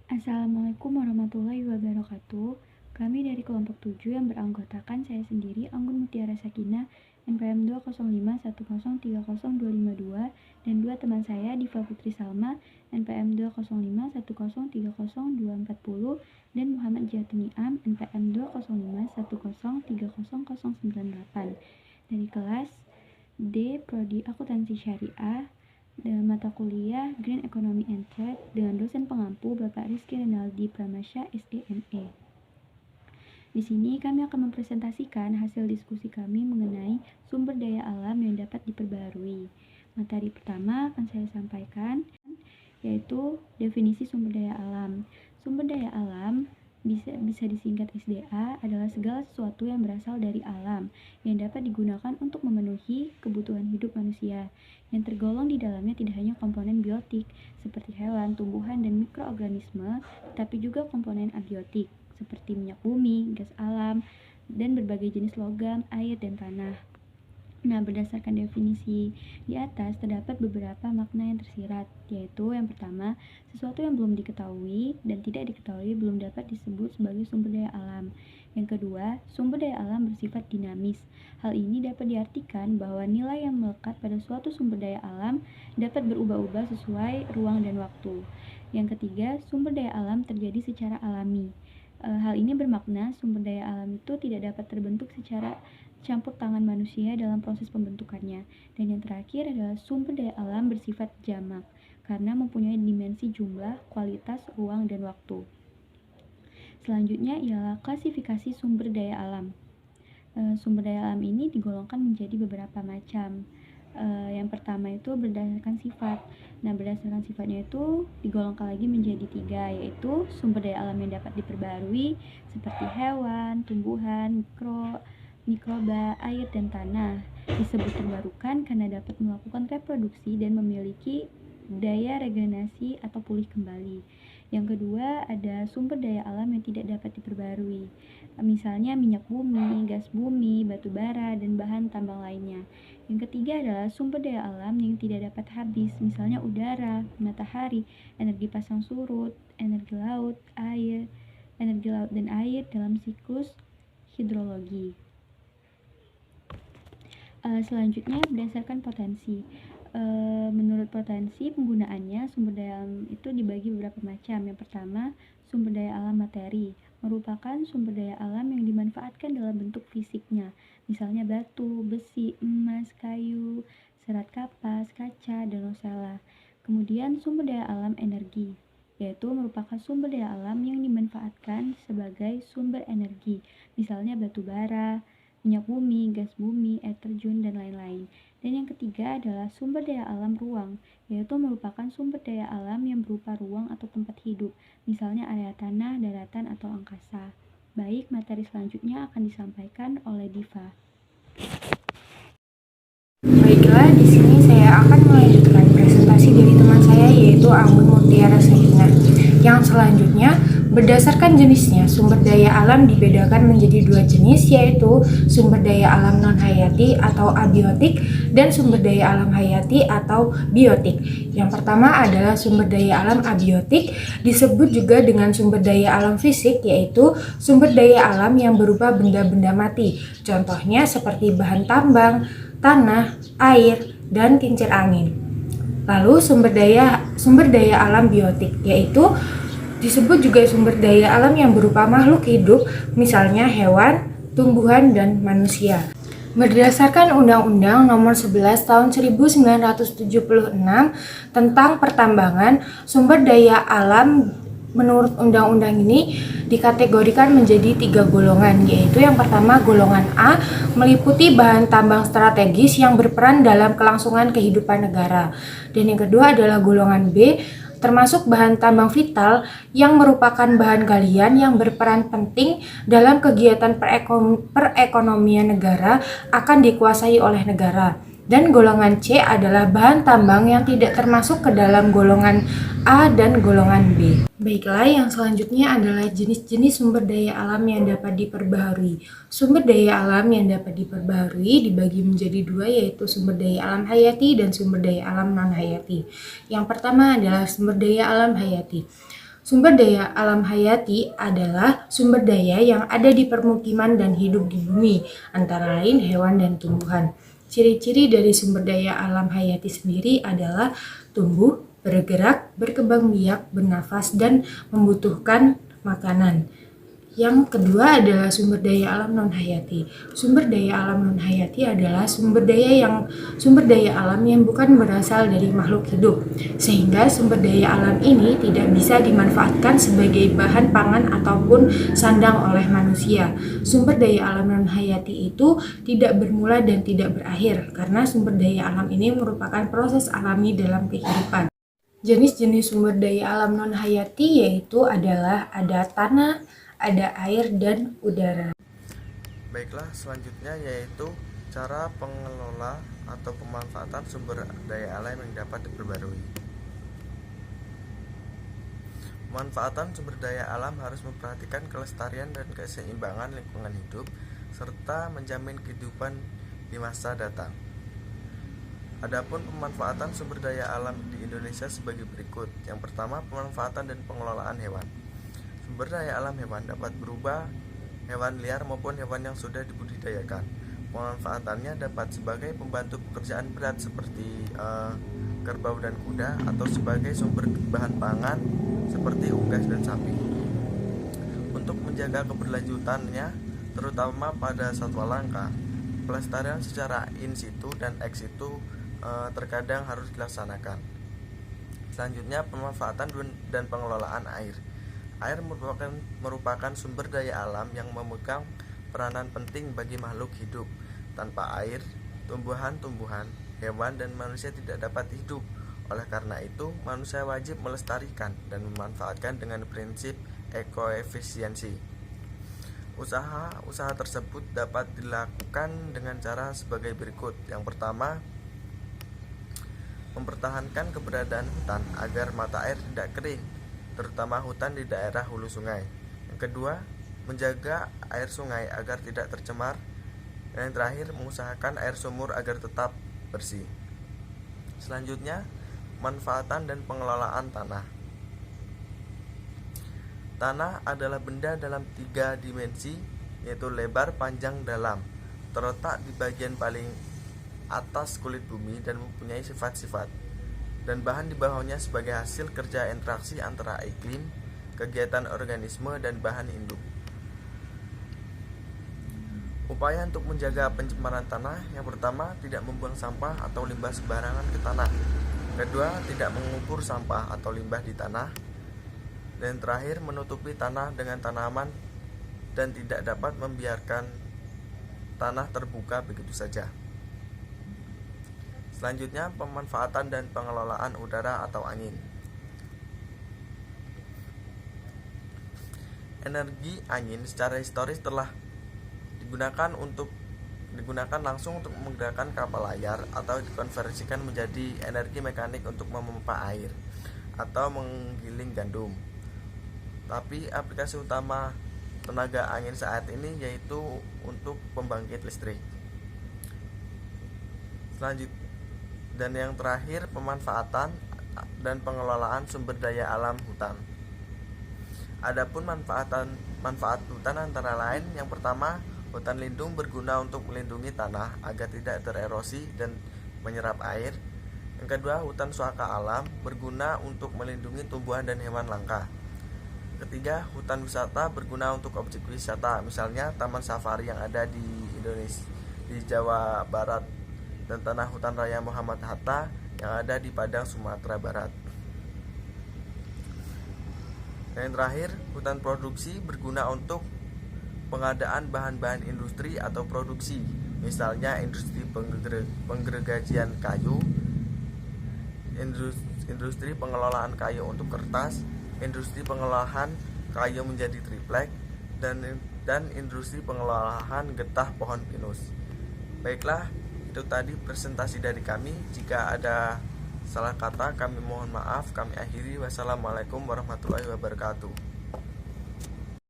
Assalamualaikum warahmatullahi wabarakatuh. Kami dari kelompok 7 yang beranggotakan saya sendiri, Anggun Mutiara Sakinah, NPM 20510302552, dan dua teman saya, Diva Putri Salma, NPM 20510302400, dan Muhammad Jatuniam, NPM 20510300098, dari kelas D, Prodi Akuntansi Syariah, dengan mata kuliah Green Economy and Trade dengan dosen pengampu Bapak Rizky Renaldi Pramasya, SEME. Di sini kami akan mempresentasikan hasil diskusi kami mengenai sumber daya alam yang dapat diperbarui. Materi pertama akan saya sampaikan, yaitu definisi sumber daya alam. Sumber daya alam bisa disingkat SDA adalah segala sesuatu yang berasal dari alam yang dapat digunakan untuk memenuhi kebutuhan hidup manusia. Yang tergolong di dalamnya tidak hanya komponen biotik seperti hewan, tumbuhan, dan mikroorganisme, tapi juga komponen abiotik seperti minyak bumi, gas alam, dan berbagai jenis logam, air, dan tanah. Nah, berdasarkan definisi di atas, terdapat beberapa makna yang tersirat, yaitu yang pertama, sesuatu yang belum diketahui dan tidak diketahui belum dapat disebut sebagai sumber daya alam. Yang kedua, sumber daya alam bersifat dinamis. Hal ini dapat diartikan bahwa nilai yang melekat pada suatu sumber daya alam dapat berubah-ubah sesuai ruang dan waktu. Yang ketiga, sumber daya alam terjadi secara alami. Hal ini bermakna sumber daya alam itu tidak dapat terbentuk secara campur tangan manusia dalam proses pembentukannya. Dan yang terakhir adalah sumber daya alam bersifat jamak karena mempunyai dimensi jumlah, kualitas, ruang, dan waktu. Selanjutnya ialah klasifikasi sumber daya alam. Sumber daya alam ini digolongkan menjadi beberapa macam. Yang pertama itu berdasarkan sifat. Nah, berdasarkan sifatnya itu digolongkan lagi menjadi 3, yaitu sumber daya alam yang dapat diperbarui seperti hewan, tumbuhan, mikroba, air, dan tanah. Disebut terbarukan karena dapat melakukan reproduksi dan memiliki daya regenerasi atau pulih kembali. Yang kedua, ada sumber daya alam yang tidak dapat diperbarui. Misalnya minyak bumi, gas bumi, batu bara, dan bahan tambang lainnya. Yang ketiga adalah sumber daya alam yang tidak dapat habis, misalnya udara, matahari, energi pasang surut, energi laut dan air dalam siklus hidrologi. Selanjutnya berdasarkan potensi. Menurut potensi penggunaannya, sumber daya alam itu dibagi beberapa macam. Yang pertama, sumber daya alam materi merupakan sumber daya alam yang dimanfaatkan dalam bentuk fisiknya, misalnya batu, besi, emas, kayu, serat kapas, kaca, dan rosella. Kemudian sumber daya alam energi, yaitu merupakan sumber daya alam yang dimanfaatkan sebagai sumber energi, misalnya batu bara, minyak bumi, gas bumi, air terjun, dan lain-lain. Dan yang ketiga adalah sumber daya alam ruang, yaitu merupakan sumber daya alam yang berupa ruang atau tempat hidup, misalnya area tanah, daratan, atau angkasa. Baik, materi selanjutnya akan disampaikan oleh Diva. Baiklah, di sini saya akan melanjutkan presentasi dari teman saya, yaitu Anggun Mutiara Sakinah. Yang selanjutnya, berdasarkan jenisnya, sumber daya alam dibedakan menjadi 2 jenis, yaitu sumber daya alam non-hayati atau abiotik dan sumber daya alam hayati atau biotik. Yang pertama adalah sumber daya alam abiotik, disebut juga dengan sumber daya alam fisik, yaitu sumber daya alam yang berupa benda-benda mati. Contohnya seperti bahan tambang, tanah, air, dan kincir angin. Lalu sumber daya alam biotik, yaitu disebut juga sumber daya alam yang berupa makhluk hidup, misalnya hewan, tumbuhan, dan manusia. Berdasarkan Undang-Undang Nomor 11 Tahun 1976 tentang pertambangan, sumber daya alam menurut undang-undang ini dikategorikan menjadi 3 golongan, yaitu yang pertama golongan A meliputi bahan tambang strategis yang berperan dalam kelangsungan kehidupan negara, dan yang kedua adalah golongan B termasuk bahan tambang vital yang merupakan bahan galian yang berperan penting dalam kegiatan perekonomian negara akan dikuasai oleh negara. Dan golongan C adalah bahan tambang yang tidak termasuk ke dalam golongan A dan golongan B. Baiklah, yang selanjutnya adalah jenis-jenis sumber daya alam yang dapat diperbaharui. Sumber daya alam yang dapat diperbaharui dibagi menjadi 2, yaitu sumber daya alam hayati dan sumber daya alam non-hayati. Yang pertama adalah sumber daya alam hayati. Sumber daya alam hayati adalah sumber daya yang ada di permukiman dan hidup di bumi, antara lain hewan dan tumbuhan. Ciri-ciri dari sumber daya alam hayati sendiri adalah tumbuh, bergerak, berkembang biak, bernafas, dan membutuhkan makanan. Yang kedua adalah sumber daya alam non-hayati. Sumber daya alam non-hayati adalah sumber daya alam yang bukan berasal dari makhluk hidup, sehingga sumber daya alam ini tidak bisa dimanfaatkan sebagai bahan pangan ataupun sandang oleh manusia. Sumber daya alam non-hayati itu tidak bermula dan tidak berakhir, karena sumber daya alam ini merupakan proses alami dalam kehidupan. Jenis-jenis sumber daya alam non-hayati yaitu adalah ada tanah, ada air, dan udara. Baiklah, selanjutnya yaitu cara pengelola atau pemanfaatan sumber daya alam yang dapat diperbarui. Pemanfaatan sumber daya alam harus memperhatikan kelestarian dan keseimbangan lingkungan hidup serta menjamin kehidupan di masa datang. Adapun pemanfaatan sumber daya alam di Indonesia sebagai berikut. Yang pertama, pemanfaatan dan pengelolaan hewan. Sumber daya alam hewan dapat berupa hewan liar maupun hewan yang sudah dibudidayakan. Pemanfaatannya dapat sebagai pembantu pekerjaan berat seperti kerbau dan kuda, atau sebagai sumber bahan pangan seperti unggas dan sapi. Untuk menjaga keberlanjutannya, terutama pada satwa langka, pelestarian secara in situ dan ex situ terkadang harus dilaksanakan. Selanjutnya, pemanfaatan dan pengelolaan air. Air merupakan sumber daya alam yang memegang peranan penting bagi makhluk hidup. Tanpa air, tumbuhan-tumbuhan, hewan, dan manusia tidak dapat hidup. Oleh karena itu, manusia wajib melestarikan dan memanfaatkan dengan prinsip ekoefisiensi. Usaha tersebut dapat dilakukan dengan cara sebagai berikut. Yang pertama, mempertahankan keberadaan hutan agar mata air tidak kering, terutama hutan di daerah hulu sungai. Yang kedua, menjaga air sungai agar tidak tercemar. Dan yang terakhir, mengusahakan air sumur agar tetap bersih. Selanjutnya, manfaatan dan pengelolaan tanah. Tanah adalah benda dalam 3 dimensi, yaitu lebar, panjang, dalam. Terletak di bagian paling atas kulit bumi dan mempunyai sifat-sifat dan bahan di bawahnya sebagai hasil kerja interaksi antara iklim, kegiatan organisme, dan bahan induk. Upaya untuk menjaga pencemaran tanah: yang pertama, tidak membuang sampah atau limbah sembarangan ke tanah. Kedua, tidak mengubur sampah atau limbah di tanah. Dan terakhir, menutupi tanah dengan tanaman dan tidak dapat membiarkan tanah terbuka begitu saja. Selanjutnya, pemanfaatan dan pengelolaan udara atau angin. Energi angin secara historis telah digunakan langsung untuk menggerakkan kapal layar atau dikonversikan menjadi energi mekanik untuk memompa air atau menggiling gandum. Tapi aplikasi utama tenaga angin saat ini yaitu untuk pembangkit listrik. Dan yang terakhir, pemanfaatan dan pengelolaan sumber daya alam hutan. Adapun manfaat hutan antara lain, yang pertama, hutan lindung berguna untuk melindungi tanah agar tidak tererosi dan menyerap air. Yang kedua, hutan suaka alam berguna untuk melindungi tumbuhan dan hewan langka. Ketiga, hutan wisata berguna untuk objek wisata, misalnya taman safari yang ada di Indonesia, di Jawa Barat, dan tanah hutan raya Muhammad Hatta yang ada di Padang, Sumatera Barat. Dan yang terakhir, hutan produksi berguna untuk pengadaan bahan-bahan industri atau produksi, misalnya industri penggergajian kayu, industri pengelolaan kayu untuk kertas, industri pengolahan kayu menjadi triplek, dan industri pengolahan getah pohon pinus. Baiklah, itu tadi presentasi dari kami. Jika ada salah kata, kami mohon maaf. Kami akhiri. Wassalamualaikum warahmatullahi wabarakatuh.